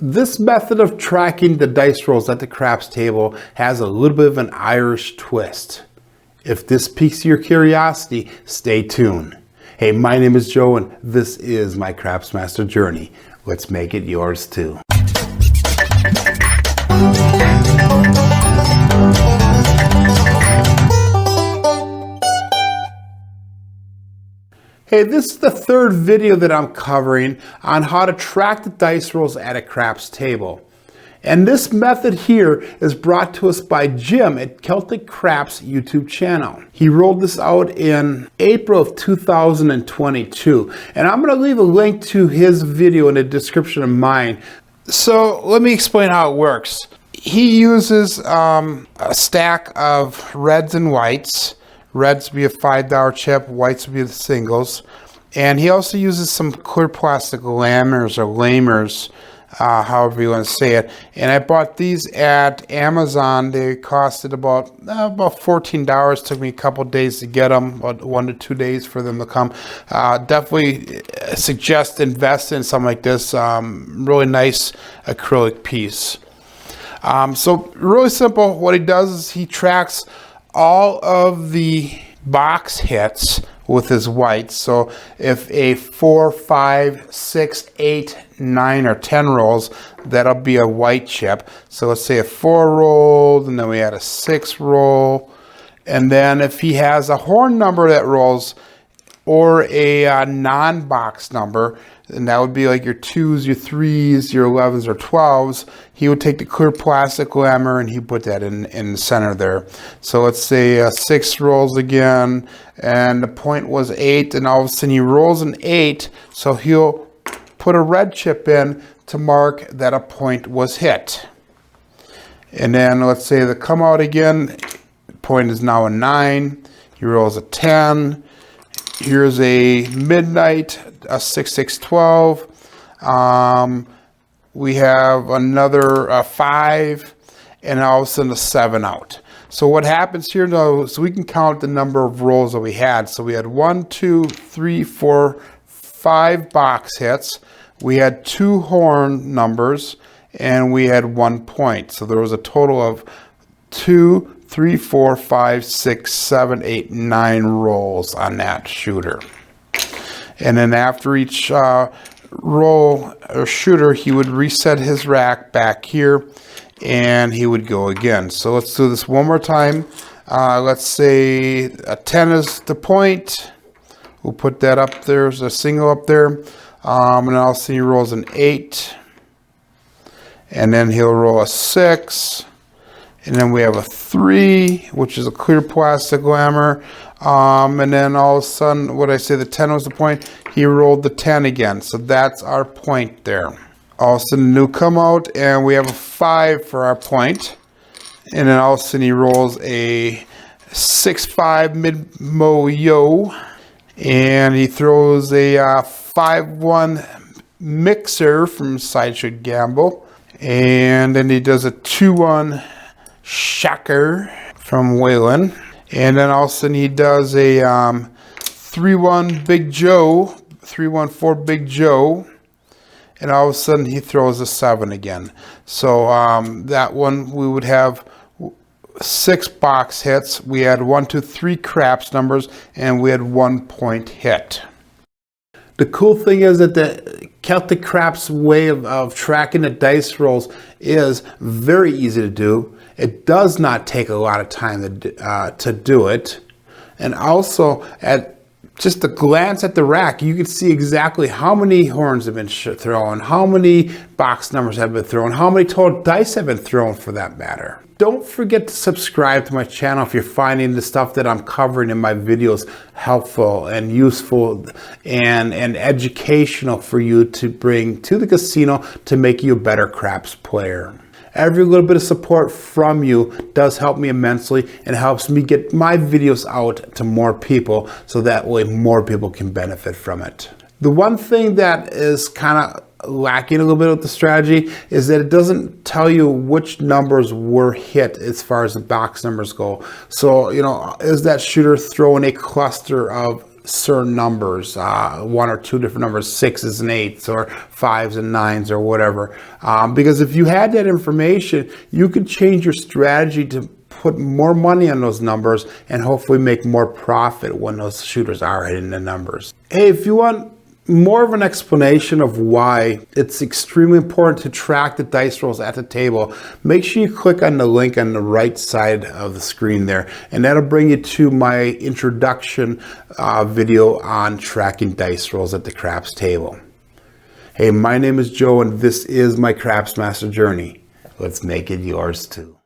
This method of tracking the dice rolls at the craps table has a little bit of an Irish twist. If this piques your curiosity, stay tuned. Hey, my name is Joe and this is my Craps Master journey. Let's make it yours too. Hey, this is the third video that I'm covering on how to track the dice rolls at a craps table. And this method here is brought to us by Jim at Celtic Craps YouTube channel. He rolled this out in April of 2022. And I'm going to leave a link to his video in the description of mine. So let me explain how it works. He uses a stack of reds and whites. Reds would be a $5 chip, whites would be the singles. And he also uses some clear plastic lammers or lamers, however you want to say it. And I bought these at Amazon. They costed about $14. Took me a couple days to get them, about 1 to 2 days for them to come. Definitely suggest invest in something like this. Really nice acrylic piece. So really simple. What he does is he tracks all of the box hits with his whites. So if a 4, 5, 6, 8, 9, or 10 rolls, that'll be a white chip. So let's say a 4 rolled, and then we had a 6 roll. And then if he has a horn number that rolls, or a non-box number, and that would be like your 2s, your 3s, your 11s, or 12s, he would take the clear plastic lammer and he put that in the center there. So let's say 6 rolls again, and the point was 8, and all of a sudden he rolls an 8, so he'll put a red chip in to mark that a point was hit. And then let's say the come out again, point is now a 9, he rolls a 10, here's a midnight, a 6, 6, 12. We have another 5, and all of a sudden a 7 out. So what happens here now is we can count the number of rolls that we had. So we had 1, 2, 3, 4, 5 box hits. We had 2 horn numbers, and we had 1 point. So there was a total of 2, 3, 4, 5, 6, 7, 8, 9 rolls on that shooter. And then after each roll or shooter, he would reset his rack back here and he would go again. So let's do this one more time. Let's say a 10 is the point. We'll put that up there as a single up there. And I'll see he rolls an 8. And then he'll roll a 6. And then we have a 3, which is a clear plastic lammer. And then all of a sudden, what I say, the 10 was the point, he rolled the 10 again. So that's our point there. All of a sudden, new come out, and we have a 5 for our point. And then all of a sudden, he rolls a 6-5 mid-mo-yo. And he throws a 5-1 mixer from Sideshow Gamble. And then he does a 2-1 shocker from Whalen. And then all of a sudden he does a 3-1 Big Joe, 3-1-4 Big Joe, and all of a sudden he throws a 7 again. So that one we would have 6 box hits. We had 1, 2, 3 craps numbers, and we had 1 point hit. The cool thing is that the Celtic Craps way of tracking the dice rolls is very easy to do. It does not take a lot of time to do it. And also, at just a glance at the rack, you can see exactly how many horns have been thrown, how many box numbers have been thrown, how many total dice have been thrown for that matter. Don't forget to subscribe to my channel if you're finding the stuff that I'm covering in my videos helpful and useful and educational for you to bring to the casino to make you a better craps player. Every little bit of support from you does help me immensely and helps me get my videos out to more people so that way more people can benefit from it. The one thing that is kind of lacking a little bit of the strategy is that it doesn't tell you which numbers were hit as far as the box numbers go. So, you know, is that shooter throwing a cluster of certain numbers, one or two different numbers, 6s and 8s, or 5s and 9s, or whatever. Because if you had that information, you could change your strategy to put more money on those numbers and hopefully make more profit when those shooters are hitting the numbers. Hey, if you want more of an explanation of why it's extremely important to track the dice rolls at the table, make sure you click on the link on the right side of the screen there, and that'll bring you to my introduction video on tracking dice rolls at the craps table. Hey, my name is Joe, and this is my Craps Master journey. Let's make it yours too.